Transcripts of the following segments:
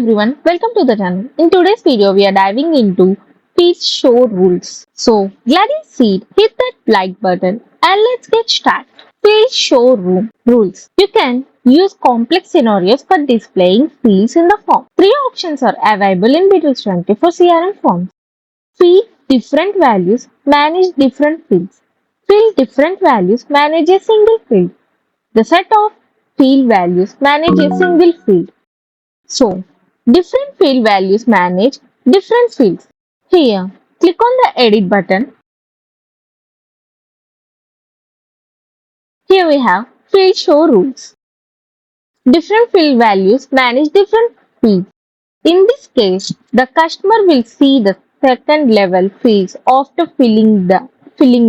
everyone, welcome to the channel. In today's video, we are diving into field show rules. So, glad you see it, hit that like button and let's get started. Field show rules. You can use complex scenarios for displaying fields in the form. Three options are available in Bitrix24 CRM forms. Field different values, manage different fields. Field different values, manage a single field. The set of field values manage a single field. So, different field values manage different fields. Here, click on the Edit button. Here we have Field Show Rules. Different field values manage different fields. In this case, the customer will see the second level fields after filling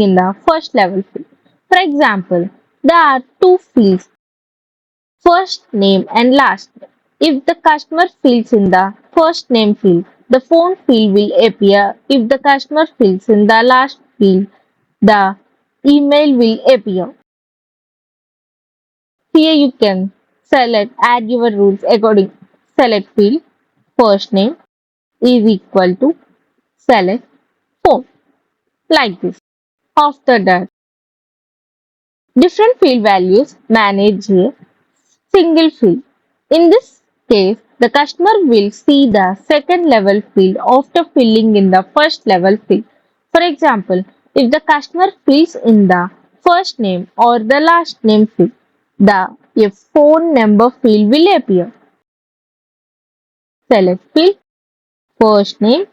in the first level field. For example, there are two fields, first name and last name. If the customer fills in the first name field, the phone field will appear. If the customer fills in the last field, the email will appear. Here you can add your rules according. Select field, first name is equal to select phone, like this. After that, different field values manage a single field. In this case, the customer will see the second level field after filling in the first level field. For example, if the customer fills in the first name or the last name field, the a phone number field will appear. Select field, first name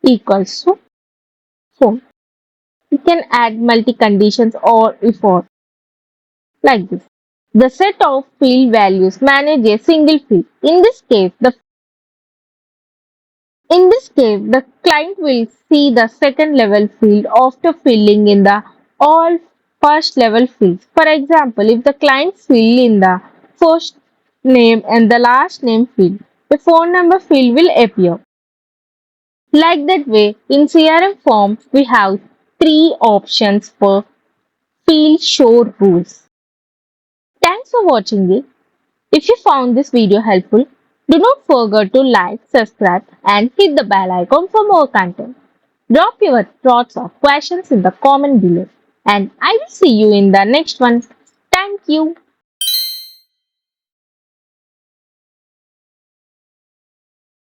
equals to phone. You can add multi conditions or if or, like this. The set of field values manage a single field. In this case, the client will see the second level field after filling in the all first level fields. For example, if the client fill in the first name and the last name field, the phone number field will appear. Like that way, in CRM form, we have three options for field show rules. Thanks for watching it. If you found this video helpful, do not forget to like, subscribe and hit the bell icon for more content. Drop your thoughts or questions in the comment below and I will see you in the next one. Thank you.